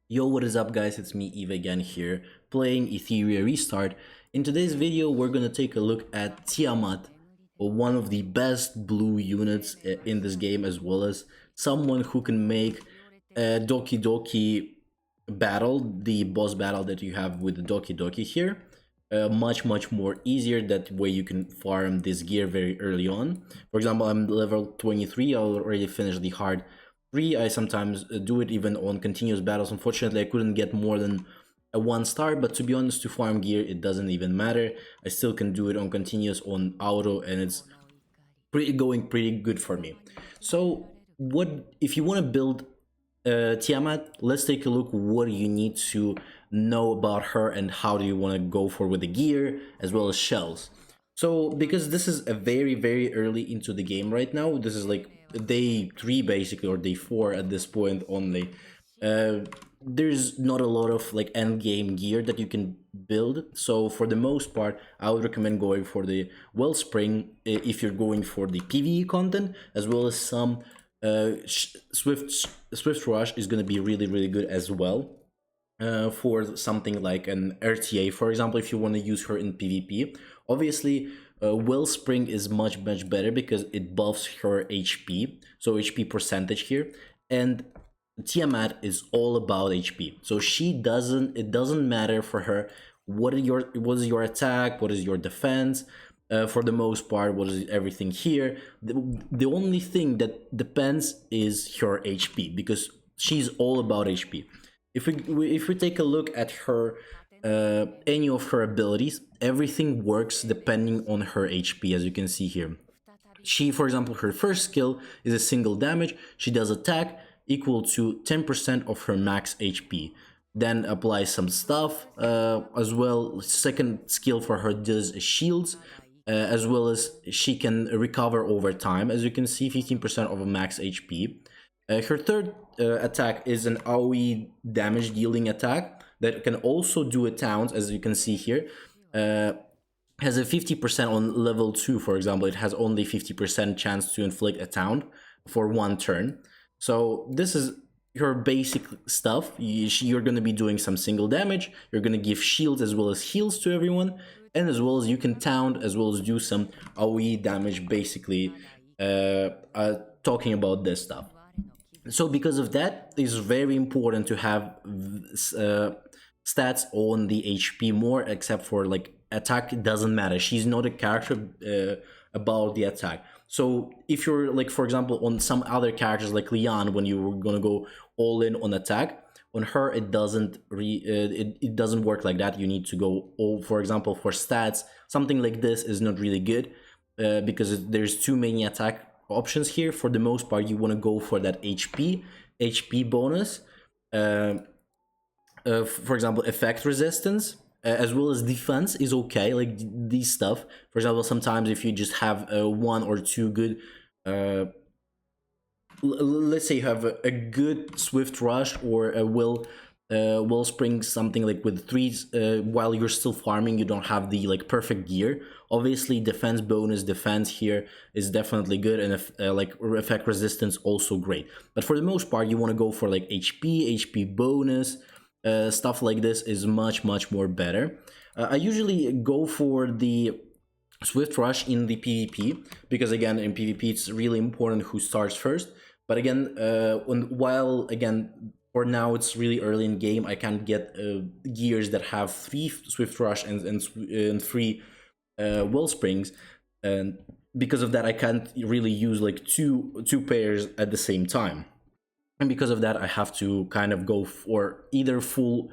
Yo, what is up guys, it's me Eve again here, playing Etheria Restart. In today's video, we're gonna take a look at Tiamat, one of the best blue units in this game, as well as someone who can make Doki Doki battle, the boss battle that you have with the Doki Doki here, much more easier. That way you can farm this gear very early on. For example, I'm level 23, I already finished the hard 3. I sometimes do it even on continuous battles. Unfortunately, I couldn't get more than a 1 star, but to be honest, to farm gear it doesn't even matter. I still can do it on continuous, on auto, and it's going pretty good for me. So what if you want to build Tiamat? Let's take a look what you need to know about her and how do you want to go for with the gear as well as shells. So because this is a very early into the game right now, this is like day 3 basically, or day 4 at this point only. There's not a lot of like end game gear that you can build, so for the most part I would recommend going for the wellspring if you're going for the PvE content, as well as some swift rush is going to be really good as well. For something like an RTA, for example, if you want to use her in PvP. Obviously, Wellspring is much better because it buffs her HP, so HP percentage here, and Tiamat is all about HP. So it doesn't matter for her what is your attack, what is your defense. For the most part, what is everything here. The only thing that depends is her HP, because she's all about HP. If we take a look at her any of her abilities, everything works depending on her HP, as you can see here. She, for example, her first skill is a single damage. She does attack equal to 10% of her max HP. Then apply some stuff as well. Second skill for her does shields, as well as she can recover over time. As you can see, 15% of a max HP. Her third attack is an AoE damage dealing attack that can also do a taunt, as you can see here. Has a 50% on level 2, for example. It has only 50% chance to inflict a taunt for 1 turn. So this is her basic stuff. You're going to be doing some single damage, you're going to give shields as well as heals to everyone, and as well as you can taunt, as well as do some AoE damage, basically talking about this stuff. So because of that, it's very important to have stats on the HP more, except for like attack. It doesn't matter, she's not a character about the attack. So if you're like, for example, on some other characters like Leon, when you were gonna go all in on attack, on her it doesn't it doesn't work like that. You need to go all, for example, for stats, something like this is not really good because there's too many attack options here. For the most part, you want to go for that HP bonus, for example, effect resistance, as well as defense is okay, like these stuff. For example, sometimes if you just have 1 or 2 good let's say you have a good swift rush or a wellspring, something like with 3s, while you're still farming, you don't have the like perfect gear. Obviously defense bonus, defense here is definitely good, and if like effect resistance also great. But for the most part, you want to go for like HP bonus, stuff like this is much more better. I usually go for the swift rush in the PvP, because again, in PvP it's really important who starts first. But again, while again, for now it's really early in game, I can't get gears that have 3 swift rush and 3 well springs, and because of that I can't really use like two pairs at the same time. And because of that, I have to kind of go for either full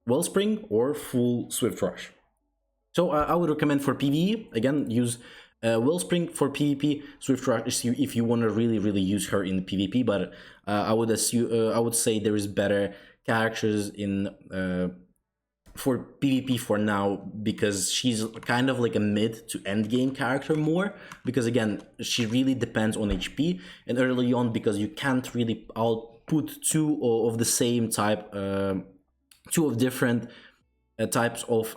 wellspring or full swift rush. So I would recommend for PvE, again, use Wellspring. For PvP, Swift Rush if you want to really use her in PvP. But I would say there is better characters in for PvP for now, because she's kind of like a mid to end game character more, because again, she really depends on HP, and early on, because you can't really output 2 of the same type, 2 of different types of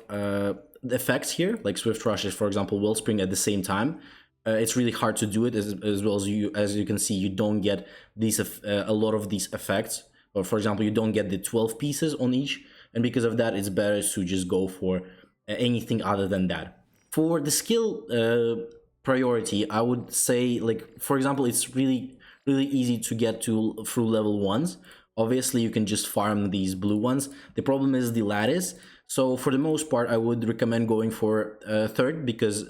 effects here, like Swift Rushes, for example, Wellspring at the same time. It's really hard to do it, as well as you can see, you don't get these a lot of these effects or for example, you don't get the 12 pieces on each, and because of that, it's better to just go for anything other than that. For the skill priority, I would say, like, for example, it's really easy to get to through level ones. Obviously, you can just farm these blue ones. The problem is the lattice. So for the most part, I would recommend going for third, because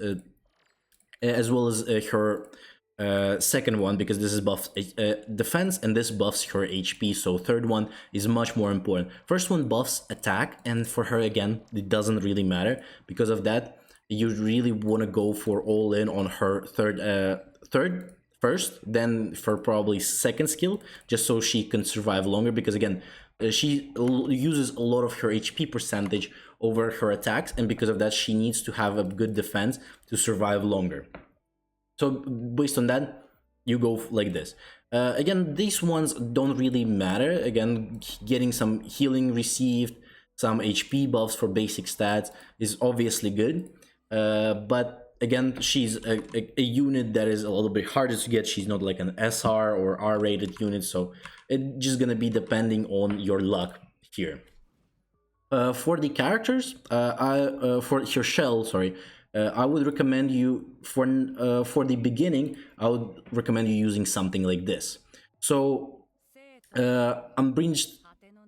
as well as her second one, because this is buffs defense and this buffs her HP. So third one is much more important. First one buffs attack, and for her again, it doesn't really matter. Because of that, you really want to go for all in on her third first, then for probably second skill, just so she can survive longer. Because again, she uses a lot of her HP percentage over her attacks, and because of that, she needs to have a good defense to survive longer. So based on that, you go like this. Again, these ones don't really matter. Again, getting some healing received, some HP buffs for basic stats is obviously good. But again, she's a unit that is a little bit harder to get. She's not like an SR or R-rated unit, so it's just gonna be depending on your luck here. For the characters, for your shell, sorry, I would recommend you for the beginning. I would recommend you using something like this. So, Unbridged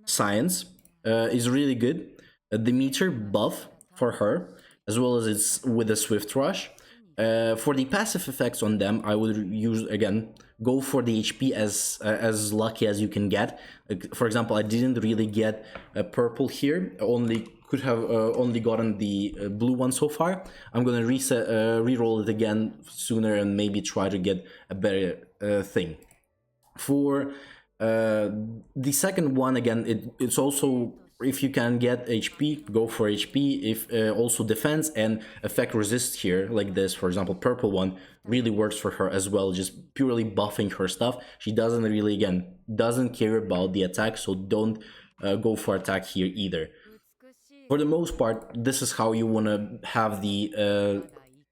Science is really good. The meter buff for her, as well as it's with a Swift Rush. For the passive effects on them, I would use, again, go for the HP as lucky as you can get. For example, I didn't really get a purple here. Only could have only gotten the blue one so far. I'm gonna re-roll it again sooner and maybe try to get a better thing. For the second one, again, it's also, if you can get HP, go for HP. If also defense and effect resist here, like this, for example, purple one really works for her as well, just purely buffing her stuff. She doesn't really, again, doesn't care about the attack, so don't go for attack here either. For the most part, this is how you want to have the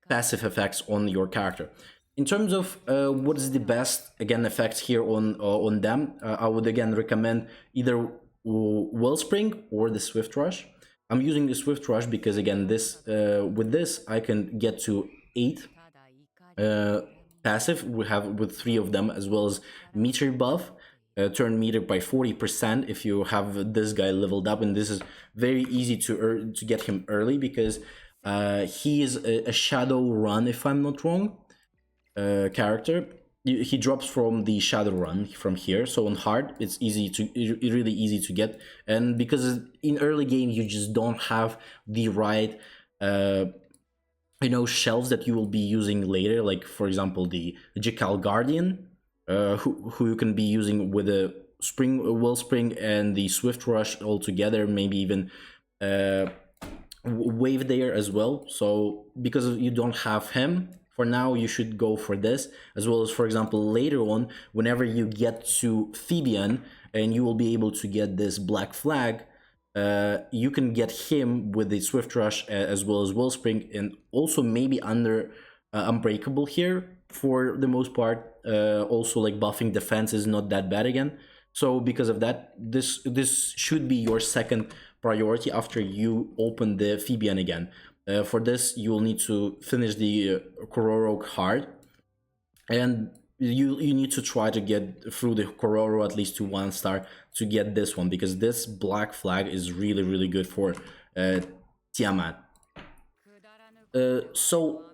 passive effects on your character. In terms of what is the best, again, effects here on them, I would again recommend either Wellspring or the Swift Rush. I'm using the Swift Rush because, again, this with this I can get to 8 passive. We have with 3 of them, as well as meter buff, turn meter by 40% if you have this guy leveled up, and this is very easy to get him early, because he is a shadow run, if I'm not wrong, character. He drops from the shadow run from here, so on hard it's really easy to get. And because in early game you just don't have the right shelves that you will be using later, like for example the Jakal Guardian, who you can be using with a Wellspring and the Swift Rush all together, maybe even Wave there as well. So because you don't have him for now, you should go for this, as well as, for example, later on, whenever you get to Phoebian and you will be able to get this Black Flag, you can get him with the Swift Rush as well as Wellspring, and also maybe under Unbreakable here for the most part. Also, like, buffing defense is not that bad again. So because of that, this should be your second priority after you open the Phoebian again. For this, you will need to finish the Kororo hard, and you need to try to get through the Kororo at least to 1 star to get this one, because this Black Flag is really good for Tiamat. So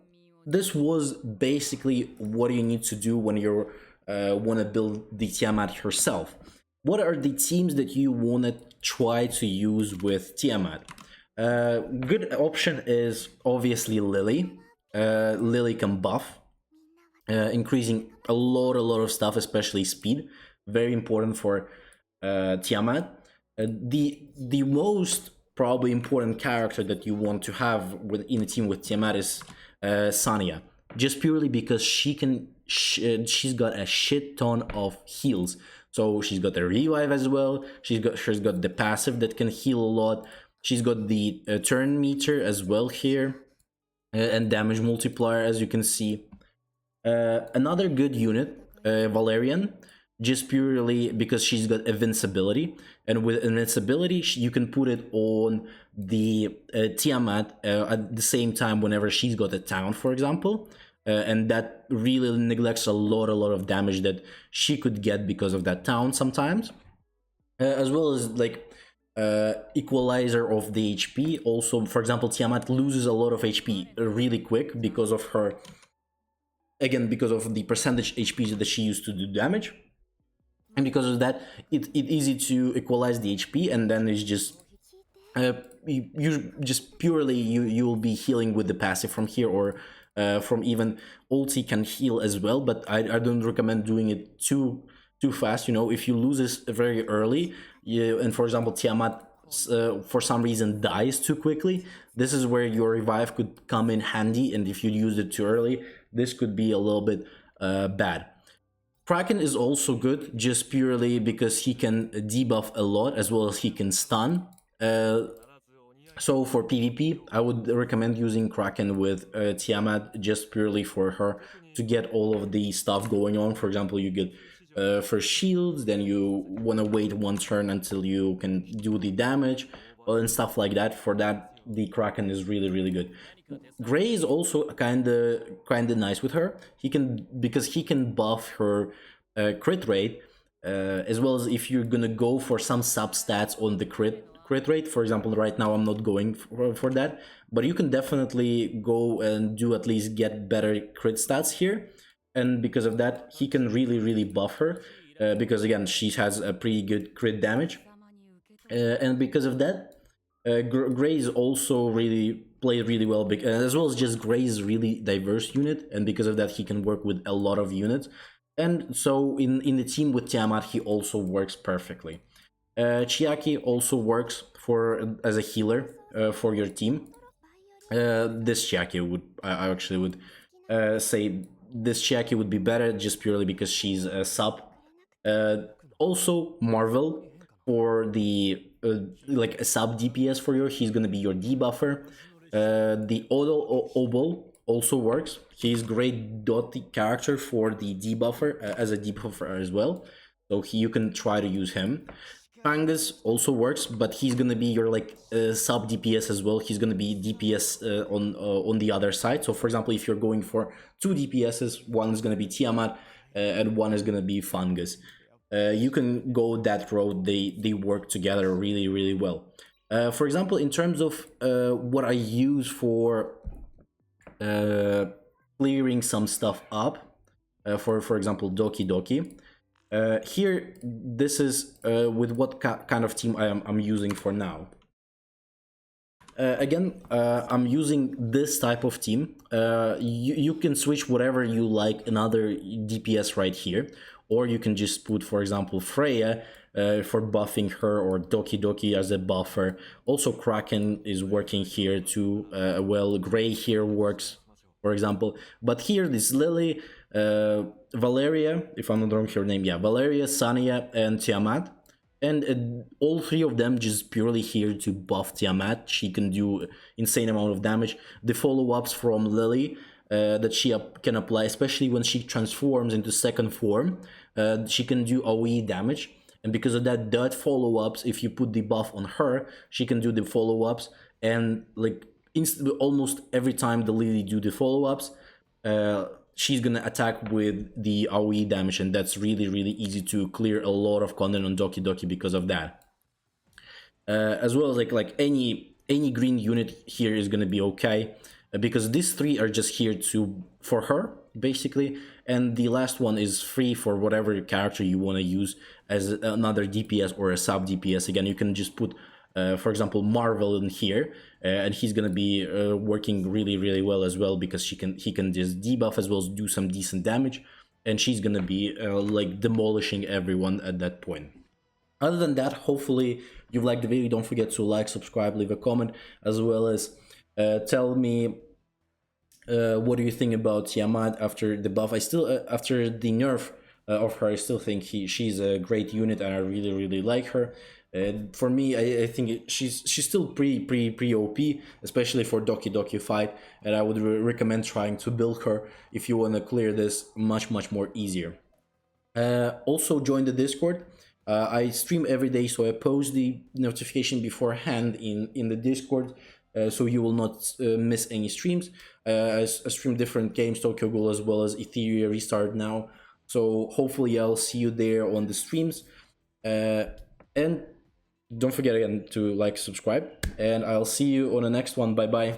this was basically what you need to do when you want to build the Tiamat herself. What are the teams that you want to try to use with Tiamat? Good option is obviously Lily. Lily can buff, increasing a lot of stuff, especially speed. Very important for Tiamat. The most probably important character that you want to have in a team with Tiamat is Sania, just purely because she's got a shit ton of heals. So she's got a revive as well. She's got the passive that can heal a lot. She's got the turn meter as well here, and damage multiplier, as you can see. Another good unit, Valerian. just purely because she's got invincibility, and with invincibility you can put it on the Tiamat at the same time whenever she's got a town, for example. And that really neglects a lot of damage that she could get because of that town sometimes, as well as like equalizer of the HP. Also, for example, Tiamat loses a lot of HP really quick because of her, again, because of the percentage HP that she used to do damage, and because of that, it's easy to equalize the HP, and then it's just you just purely you'll be healing with the passive from here, or from even ulti can heal as well, but I don't recommend doing it too fast. You know, if you lose this very early, and for example Tiamat for some reason dies too quickly, this is where your revive could come in handy, and if you use it too early, this could be a little bit bad. Kraken is also good just purely because he can debuff a lot, as well as he can stun. So for PvP, I would recommend using Kraken with Tiamat just purely for her to get all of the stuff going on. For example, you get first shields, then you want to wait one turn until you can do the damage, and stuff like that. For that, the Kraken is really good. Gray is also kinda nice with her. He can, because he can buff her crit rate, as well as if you're gonna go for some substats on the crit rate. For example, right now I'm not going for that, but you can definitely go and do at least get better crit stats here, and because of that, he can really buff her, because again she has a pretty good crit damage, and because of that, Gray is also really played really well, as well as just Gray is really diverse unit, and because of that he can work with a lot of units, and so in the team with Tiamat he also works perfectly. Chiaki also works for as a healer for your team. This Chiaki would, I actually would say this Chiaki would be better just purely because she's a sub. Also Marvel for the like a sub DPS for you. He's gonna be your debuffer. The Obol also works. He's great dot character for the debuffer, as a debuffer as well. So you can try to use him. Pangus also works, but he's gonna be your like sub DPS as well. He's gonna be DPS on the other side. So for example, if you're going for two DPSs, one is gonna be Tiamat and one is gonna be Fungus. You can go that road. They work together really well. For example, in terms of what I use for clearing some stuff up, for example Doki Doki. Here, this is with what kind of team I'm using for now. Again, I'm using this type of team. You can switch whatever you like, another DPS right here, or you can just put, for example, Freya for buffing her, or Doki Doki as a buffer. Also, Kraken is working here too. Well, Gray here works, for example. But here, this Lily, Valeria, if I'm not wrong her name, yeah, Valeria, Sania, and Tiamat. And all three of them just purely here to buff Tiamat. She can do insane amount of damage. The follow-ups from Lily that she can apply, especially when she transforms into second form, she can do AoE damage. And because of that follow-ups, if you put the buff on her, she can do the follow-ups, and like almost every time the Lily do the follow-ups, she's gonna attack with the AoE damage, and that's really easy to clear a lot of content on Doki Doki because of that. As well as like any green unit here is gonna be okay, because these three are just here for her basically, and the last one is free for whatever character you want to use as another DPS or a sub DPS. Again, you can just put for example Marvel in here, and he's gonna be working really well as well, because he can just debuff as well as do some decent damage, and she's gonna be like demolishing everyone at that point. Other than that, hopefully you've liked the video. Don't forget to like, subscribe, leave a comment, as well as tell me what do you think about Tiamat after the buff. I still after the nerf of her, I still think she's a great unit, and I really like her. For me, I think she's still pretty OP, especially for Doki Doki fight, and I would recommend trying to build her if you want to clear this much more easier. Also join the Discord. I stream every day, so I post the notification beforehand in the Discord, so you will not miss any streams. I stream different games, Tokyo Ghoul as well as Ethereum Restart now. So hopefully I'll see you there on the streams. And don't forget again to like, subscribe, and I'll see you on the next one. Bye bye.